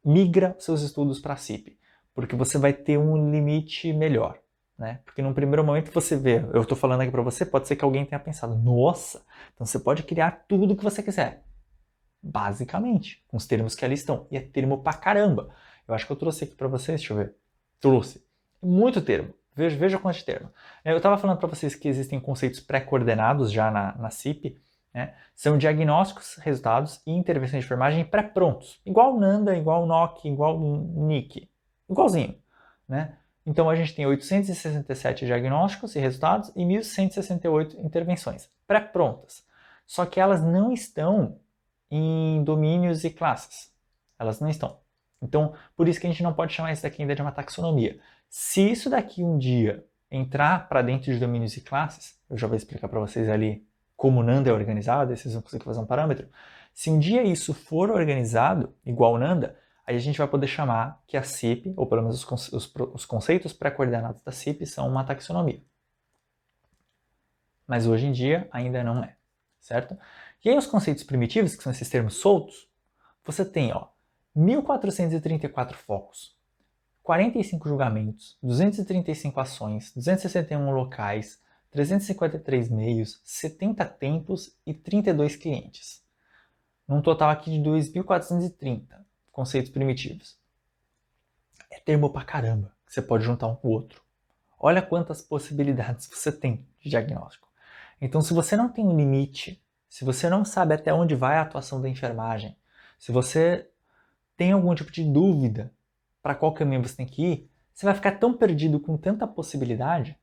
Migra seus estudos para a CIP, porque você vai ter um limite melhor. Né? Porque num primeiro momento você vê, eu estou falando aqui para você, pode ser que alguém tenha pensado, nossa, então você pode criar tudo o que você quiser. Basicamente, com os termos que ali estão. E é termo pra caramba. Eu acho que eu trouxe aqui para vocês, deixa eu ver. Trouxe. Muito termo. Veja quanto de termo. Eu estava falando para vocês que existem conceitos pré-coordenados já na CIP. Né? São diagnósticos, resultados e intervenções de enfermagem pré-prontos. Igual o Nanda, igual o NOC, igual o NIC. Igualzinho. Né? Então a gente tem 867 diagnósticos e resultados e 1.168 intervenções pré-prontas. Só que elas não estão em domínios e classes. Elas não estão. Então, por isso que a gente não pode chamar isso daqui ainda de uma taxonomia. Se isso daqui um dia entrar para dentro de domínios e classes, eu já vou explicar para vocês ali como o Nanda é organizado, aí vocês vão conseguir fazer um parâmetro. Se um dia isso for organizado igual o Nanda, aí a gente vai poder chamar que a CIP, ou pelo menos os conceitos pré-coordenados da CIP, são uma taxonomia. Mas hoje em dia ainda não é, certo? E aí os conceitos primitivos, que são esses termos soltos, você tem 1.434 focos, 45 julgamentos, 235 ações, 261 locais, 353 meios, 70 tempos e 32 clientes. Num total aqui de 2.430 conceitos primitivos. É termo pra caramba, que você pode juntar um com o outro. Olha quantas possibilidades você tem de diagnóstico. Então, se você não tem um limite, se você não sabe até onde vai a atuação da enfermagem, se você tem algum tipo de dúvida para qual caminho você tem que ir, você vai ficar tão perdido com tanta possibilidade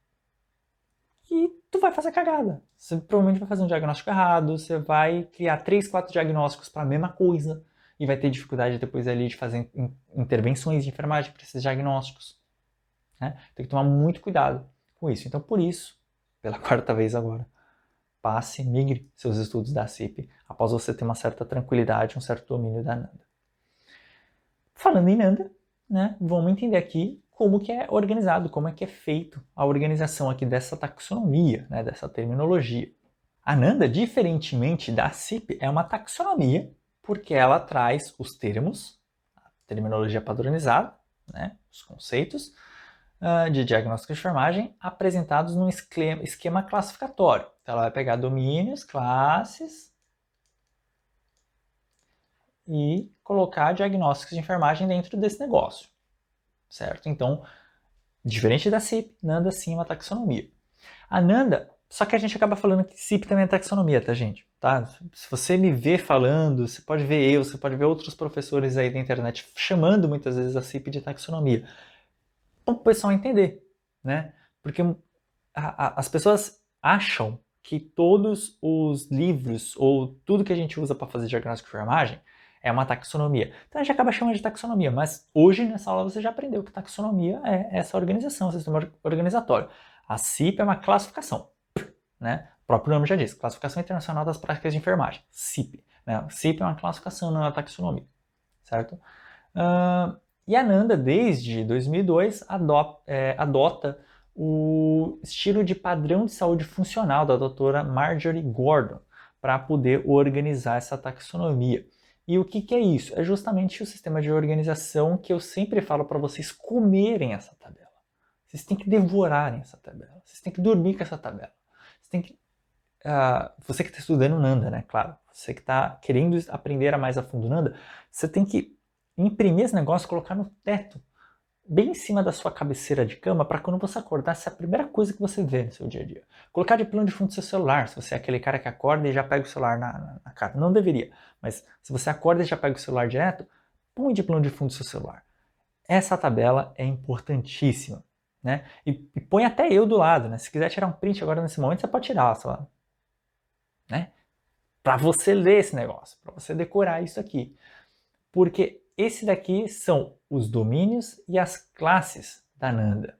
que tu vai fazer cagada. Você provavelmente vai fazer um diagnóstico errado, você vai criar 3, 4 diagnósticos para a mesma coisa e vai ter dificuldade depois ali de fazer intervenções de enfermagem para esses diagnósticos. Né? Tem que tomar muito cuidado com isso. Então, por isso, pela quarta vez agora, migre seus estudos da CIP após você ter uma certa tranquilidade, um certo domínio da Nanda. Falando em Nanda, né, vamos entender aqui como que é organizado, como é que é feito a organização aqui dessa taxonomia, né, dessa terminologia. A Nanda, diferentemente da CIP, é uma taxonomia porque ela traz os termos, a terminologia padronizada, né, os conceitos de diagnóstico de enfermagem apresentados num esquema classificatório. Então ela vai pegar domínios, classes e colocar diagnósticos de enfermagem dentro desse negócio, certo? Então, diferente da CIP, Nanda sim é uma taxonomia. A Nanda, só que a gente acaba falando que CIP também é taxonomia, tá, gente? Tá? Se você me vê falando, você pode ver eu, você pode ver outros professores aí da internet chamando muitas vezes a CIP de taxonomia. Para o pessoal entender, né? Porque as pessoas acham que todos os livros ou tudo que a gente usa para fazer diagnóstico de enfermagem é uma taxonomia. Então a gente acaba chamando de taxonomia, mas hoje nessa aula você já aprendeu que taxonomia é essa organização, sistema organizatório. A CIP é uma classificação, né? O próprio nome já diz, Classificação Internacional das Práticas de Enfermagem, CIP. Né? CIP é uma classificação, não é uma taxonomia, certo? E a Nanda, desde 2002, adota o estilo de padrão de saúde funcional da doutora Marjorie Gordon para poder organizar essa taxonomia. E o que é isso? É justamente o sistema de organização que eu sempre falo para vocês comerem essa tabela. Vocês têm que devorarem essa tabela. Vocês têm que dormir com essa tabela. Você que está estudando Nanda, né? Claro. Você que está querendo aprender mais a fundo Nanda, você tem que imprimir esse negócio, colocar no teto, bem em cima da sua cabeceira de cama, para quando você acordar, essa é a primeira coisa que você vê no seu dia a dia. Colocar de plano de fundo do seu celular, se você é aquele cara que acorda e já pega o celular na cara. Não deveria, mas se você acorda e já pega o celular direto, põe de plano de fundo do seu celular. Essa tabela é importantíssima, né? E põe até eu do lado, né? Se quiser tirar um print agora nesse momento, você pode tirar, só, né? Para você ler esse negócio, para você decorar isso aqui. Porque esse daqui são os domínios e as classes da Nanda.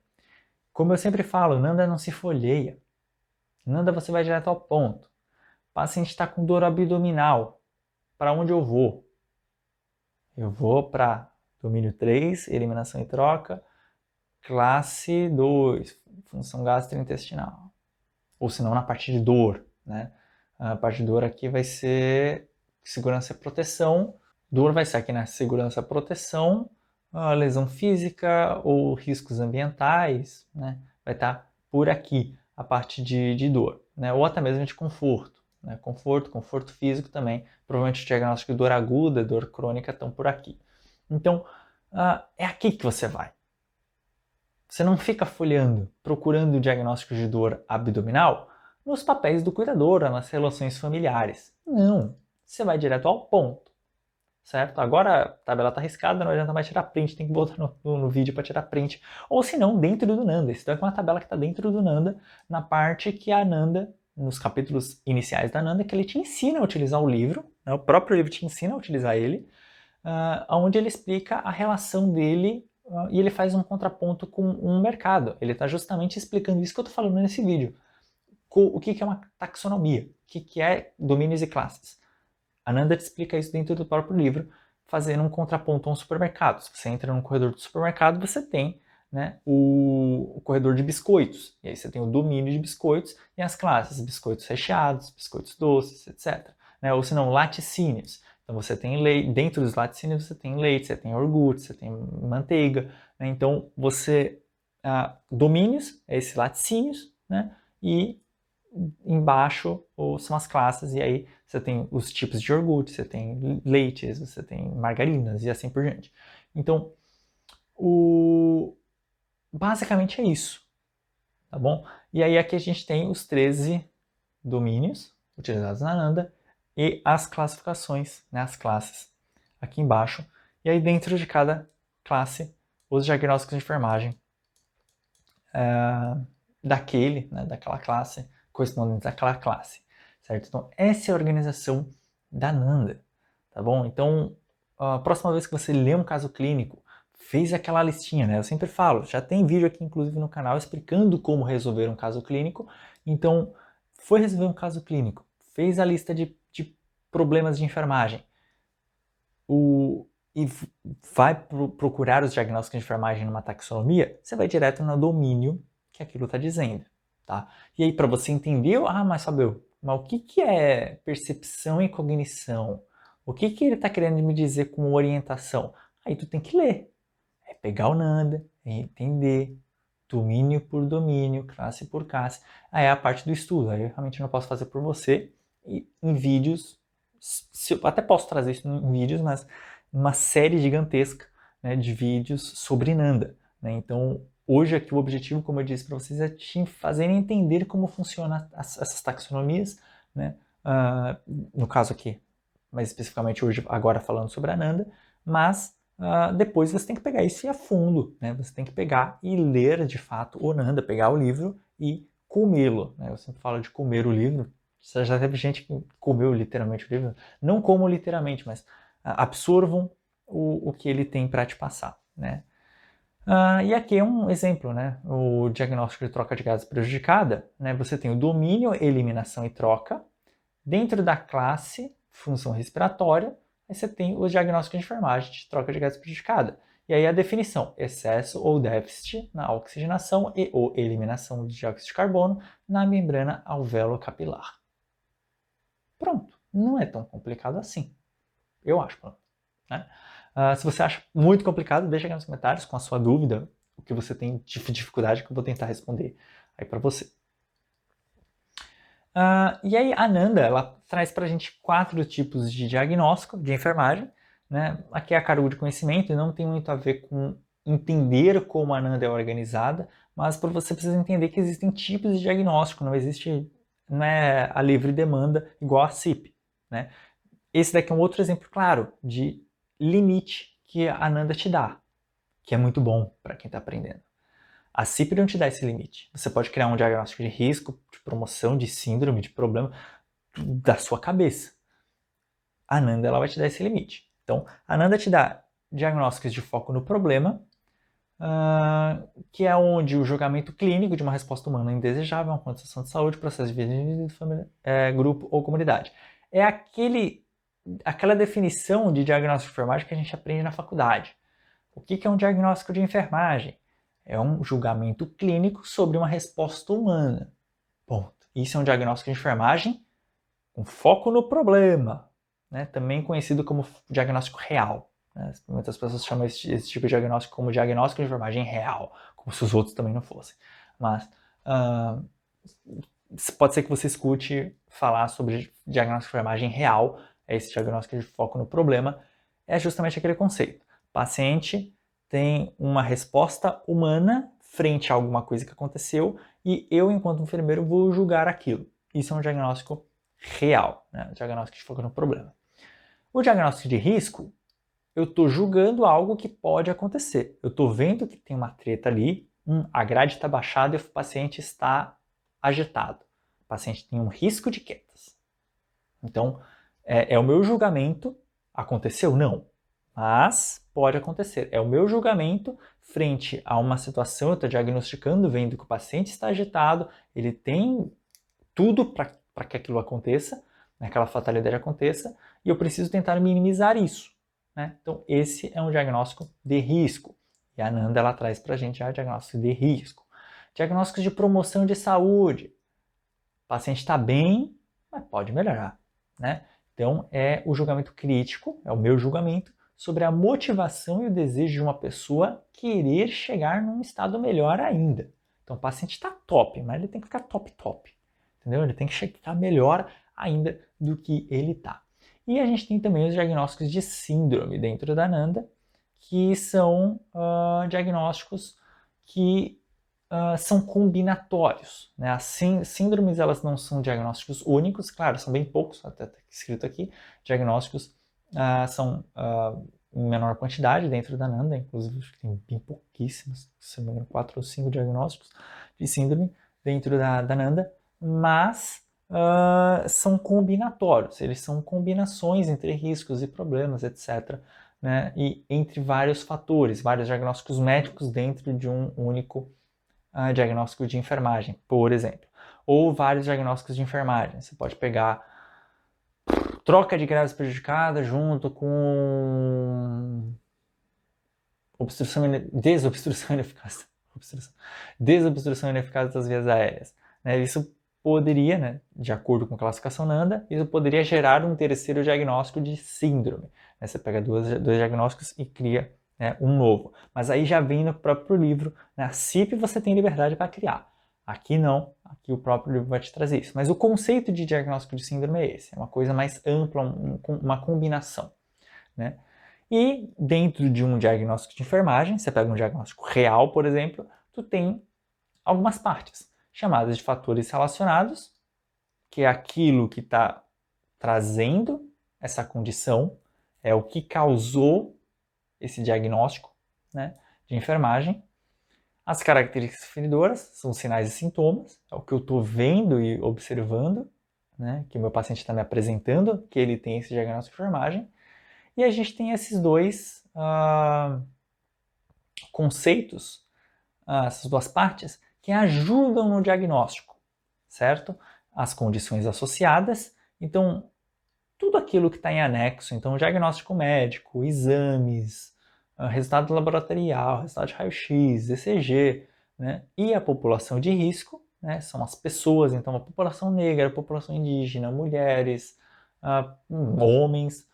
Como eu sempre falo, Nanda não se folheia. Nanda você vai direto ao ponto. O paciente está com dor abdominal. Para onde eu vou? Eu vou para domínio 3, eliminação e troca, classe 2, função gastrointestinal. Ou senão na parte de dor, né? A parte de dor aqui vai ser segurança e proteção. Dor vai ser aqui na segurança e proteção, lesão física ou riscos ambientais, né? Vai estar por aqui a parte de dor, né? Ou até mesmo de conforto, né? Conforto físico também. Provavelmente o diagnóstico de dor aguda, dor crônica estão por aqui. Então, é aqui que você vai. Você não fica folheando, procurando diagnósticos de dor abdominal nos papéis do cuidador, nas relações familiares. Não, você vai direto ao ponto. Certo? Agora a tabela está riscada, não adianta mais tirar print, tem que voltar no vídeo para tirar print. Ou se não, dentro do Nanda. Isso é uma tabela que está dentro do Nanda, na parte que a Nanda, nos capítulos iniciais da Nanda, que ele te ensina a utilizar o livro, o próprio livro te ensina a utilizar ele, onde ele explica a relação dele e ele faz um contraponto com um mercado. Ele está justamente explicando isso que eu estou falando nesse vídeo. O que é uma taxonomia? O que é domínios e classes? Ananda te explica isso dentro do próprio livro, fazendo um contraponto a um supermercado. Se você entra num corredor do supermercado, você tem, né, o corredor de biscoitos. E aí você tem o domínio de biscoitos e as classes, biscoitos recheados, biscoitos doces, etc. Né? Ou se não, laticínios. Então você tem leite, dentro dos laticínios você tem leite, você tem iogurte, você tem manteiga. Né? Então você, domínios, é esses laticínios, né? E embaixo são as classes, e aí você tem os tipos de iogurte, você tem leites, você tem margarinas e assim por diante. Então, basicamente é isso, tá bom? E aí aqui a gente tem os 13 domínios utilizados na Ananda e as classificações, né, as classes aqui embaixo. E aí dentro de cada classe, os diagnósticos de enfermagem daquela classe, correspondentes àquela classe, certo? Então, essa é a organização da Ananda, tá bom? Então, a próxima vez que você lê um caso clínico, fez aquela listinha, né? Eu sempre falo, já tem vídeo aqui, inclusive, no canal, explicando como resolver um caso clínico. Então, foi resolver um caso clínico, fez a lista de problemas de enfermagem, e vai procurar os diagnósticos de enfermagem numa taxonomia, você vai direto no domínio que aquilo está dizendo, tá? E aí, para você entender, mas Fabio, mas o que é percepção e cognição? O que ele está querendo me dizer com orientação? Aí tu tem que ler. É pegar o Nanda, entender, domínio por domínio, classe por classe. Aí é a parte do estudo. Aí eu realmente não posso fazer por você. E em vídeos, eu até posso trazer isso em vídeos, mas uma série gigantesca, né, de vídeos sobre Nanda. Né? Então, hoje aqui o objetivo, como eu disse para vocês, é te fazer entender como funcionam essas taxonomias, né? No caso aqui, mais especificamente hoje, agora falando sobre a Nanda, mas depois você tem que pegar isso e ir a fundo, né? Você tem que pegar e ler de fato o Nanda, pegar o livro e comê-lo. Né? Eu sempre falo de comer o livro. Já teve gente que comeu literalmente o livro. Não como literalmente, mas absorvam o que ele tem para te passar. Né? E aqui é um exemplo, né? O diagnóstico de troca de gases prejudicada. Né? Você tem o domínio, eliminação e troca. Dentro da classe, função respiratória, aí você tem o diagnóstico de enfermagem de troca de gases prejudicada. E aí a definição, excesso ou déficit na oxigenação e ou eliminação de dióxido de carbono na membrana alveolo-capilar. Pronto, não é tão complicado assim. Eu acho, né? Se você acha muito complicado, deixa aqui nos comentários com a sua dúvida, o que você tem de dificuldade que eu vou tentar responder aí para você. E aí a Ananda, ela traz para a gente 4 tipos de diagnóstico de enfermagem. Né? Aqui é a cargo de conhecimento e não tem muito a ver com entender como a Ananda é organizada, mas para você precisa entender que existem tipos de diagnóstico, não é a livre demanda igual a CIP. Né? Esse daqui é um outro exemplo claro de limite que a Ananda te dá, que é muito bom para quem está aprendendo. A CIP não te dá esse limite. Você pode criar um diagnóstico de risco, de promoção, de síndrome, de problema da sua cabeça. A Ananda ela vai te dar esse limite. Então, a Ananda te dá diagnósticos de foco no problema, que é onde o julgamento clínico de uma resposta humana indesejável, uma condição de saúde, processo de vida de família, grupo ou comunidade. É aquela definição de diagnóstico de enfermagem que a gente aprende na faculdade. O que é um diagnóstico de enfermagem? É um julgamento clínico sobre uma resposta humana. Ponto. Isso é um diagnóstico de enfermagem com foco no problema, né? Também conhecido como diagnóstico real. Né? Muitas pessoas chamam esse tipo de diagnóstico como diagnóstico de enfermagem real, como se os outros também não fossem. Mas pode ser que você escute falar sobre diagnóstico de enfermagem real, esse diagnóstico de foco no problema, é justamente aquele conceito. Paciente tem uma resposta humana frente a alguma coisa que aconteceu e eu, enquanto enfermeiro, vou julgar aquilo. Isso é um diagnóstico real, né? Um diagnóstico de foco no problema. O diagnóstico de risco, eu estou julgando algo que pode acontecer. Eu estou vendo que tem uma treta ali, a grade está baixada e o paciente está agitado. O paciente tem um risco de quedas. Então, é o meu julgamento. Aconteceu? Não. mas pode acontecer. É o meu julgamento frente a uma situação, eu estou diagnosticando, vendo que o paciente está agitado, ele tem tudo para que aquilo aconteça, né, aquela fatalidade aconteça, e eu preciso tentar minimizar isso. Né? Então, esse é um diagnóstico de risco. E a Nanda ela traz para a gente já diagnóstico de risco. Diagnósticos de promoção de saúde. O paciente está bem, mas pode melhorar. Né? Então, é o julgamento crítico, é o meu julgamento, sobre a motivação e o desejo de uma pessoa querer chegar num estado melhor ainda. Então, o paciente está top, mas ele tem que ficar top. Entendeu? Ele tem que estar melhor ainda do que ele está. E a gente tem também os diagnósticos de síndrome dentro da Nanda, que são diagnósticos que são combinatórios. Né? As síndromes elas não são diagnósticos únicos, claro, são bem poucos, até está escrito aqui, diagnósticos são em menor quantidade dentro da Nanda, inclusive acho que tem bem pouquíssimos, se não me engano, 4 ou 5 diagnósticos de síndrome dentro da Nanda, mas são combinatórios, eles são combinações entre riscos e problemas, etc., né? E entre vários fatores, vários diagnósticos médicos dentro de um único diagnóstico de enfermagem, por exemplo. Ou vários diagnósticos de enfermagem. Você pode pegar troca de graves prejudicada junto com desobstrução ineficaz das vias aéreas. Né? Isso poderia, né, de acordo com a classificação Nanda, isso poderia gerar um terceiro diagnóstico de síndrome. Né? Você pega dois diagnósticos e cria, né, um novo. Mas aí já vem no próprio livro. Na CIP você tem liberdade para criar. Aqui não, aqui o próprio livro vai te trazer isso. Mas o conceito de diagnóstico de síndrome é esse, é uma coisa mais ampla, uma combinação. Né? E dentro de um diagnóstico de enfermagem, você pega um diagnóstico real, por exemplo, tu tem algumas partes, chamadas de fatores relacionados, que é aquilo que está trazendo essa condição, é o que causou esse diagnóstico, né, de enfermagem. As características definidoras são sinais e sintomas, é o que eu estou vendo e observando, né, que o meu paciente está me apresentando, que ele tem esse diagnóstico de enfermagem. E a gente tem esses dois conceitos, essas duas partes, que ajudam no diagnóstico, certo? As condições associadas, então tudo aquilo que está em anexo, então diagnóstico médico, exames, resultado laboratorial, resultado de raio-x, ECG, né? E a população de risco, né? São as pessoas, então a população negra, a população indígena, mulheres, homens,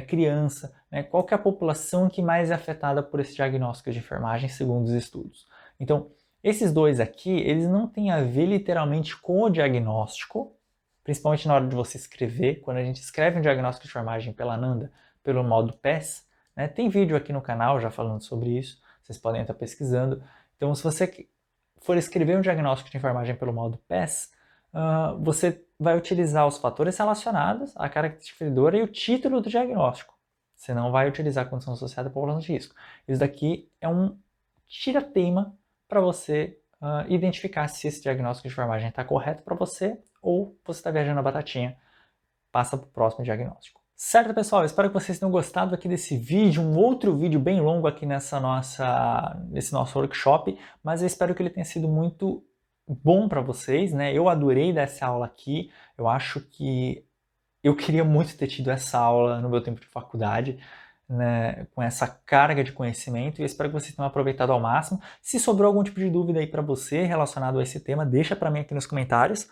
criança, né? Qual que é a população que mais é afetada por esse diagnóstico de enfermagem segundo os estudos. Então, esses dois aqui, eles não têm a ver literalmente com o diagnóstico, principalmente na hora de você escrever. Quando a gente escreve um diagnóstico de enfermagem pela Nanda, pelo modo PES, né? Tem vídeo aqui no canal já falando sobre isso, vocês podem estar pesquisando. Então, se você for escrever um diagnóstico de enfermagem pelo modo PES, você vai utilizar os fatores relacionados, a característica definidora e o título do diagnóstico. Você não vai utilizar a condição associada à população de risco. Isso daqui é um tira-teima para você identificar se esse diagnóstico de enfermagem está correto para você ou você está viajando a batatinha, passa para o próximo diagnóstico. Certo, pessoal? Eu espero que vocês tenham gostado aqui desse vídeo, um outro vídeo bem longo aqui nesse nosso workshop, mas eu espero que ele tenha sido muito bom para vocês, né? Eu adorei dar essa aula aqui, eu acho que eu queria muito ter tido essa aula no meu tempo de faculdade, né, com essa carga de conhecimento, e eu espero que vocês tenham aproveitado ao máximo. Se sobrou algum tipo de dúvida aí para você relacionado a esse tema, deixa para mim aqui nos comentários,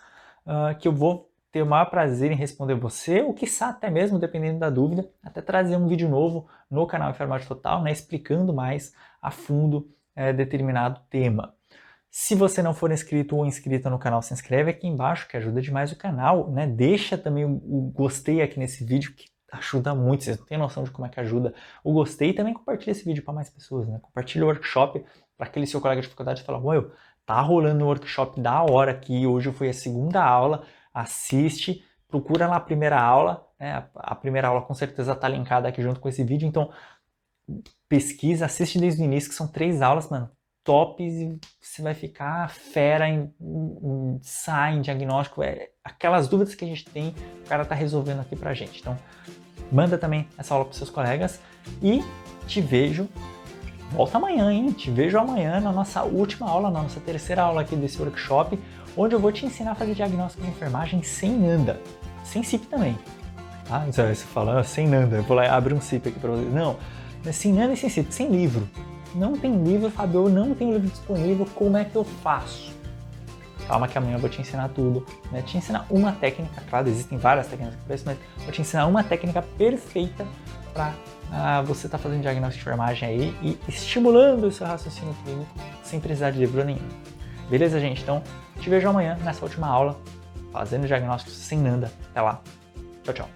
que eu vou ter o maior prazer em responder você, ou quiçá até mesmo, dependendo da dúvida, até trazer um vídeo novo no canal Enfermagem Total, né, explicando mais a fundo determinado tema. Se você não for inscrito ou inscrita no canal, se inscreve aqui embaixo, que ajuda demais o canal, né? Deixa também o gostei aqui nesse vídeo, que ajuda muito, vocês não têm noção de como é que ajuda o gostei, e também compartilha esse vídeo para mais pessoas, né? Compartilha o workshop para aquele seu colega de faculdade e fala, ué, tá rolando um workshop da hora aqui, hoje foi a segunda aula, assiste, procura lá a primeira aula, né? A primeira aula com certeza tá linkada aqui junto com esse vídeo, então pesquisa, assiste desde o início, que são 3 aulas, mano, tops, e você vai ficar fera em diagnóstico, aquelas dúvidas que a gente tem, o cara tá resolvendo aqui pra gente. Então, manda também essa aula pros seus colegas e te vejo, volta amanhã, hein? Te vejo amanhã na nossa última aula, na nossa terceira aula aqui desse workshop, onde eu vou te ensinar a fazer diagnóstico de enfermagem sem NANDA, sem CIP também. Ah, você fala, sem NANDA, eu vou lá e abrir um CIP aqui para vocês. Não, sem NANDA e sem CIP, sem livro. Não tem livro, Fábio, eu não tenho livro disponível, como é que eu faço? Calma que amanhã eu vou te ensinar tudo, né? Te ensinar uma técnica, claro, existem várias técnicas para isso, mas vou te ensinar uma técnica perfeita para você estar fazendo diagnóstico de enfermagem aí e estimulando o seu raciocínio clínico sem precisar de livro nenhum. Beleza, gente? Então, te vejo amanhã nessa última aula, fazendo diagnósticos sem NANDA. Até lá. Tchau, tchau.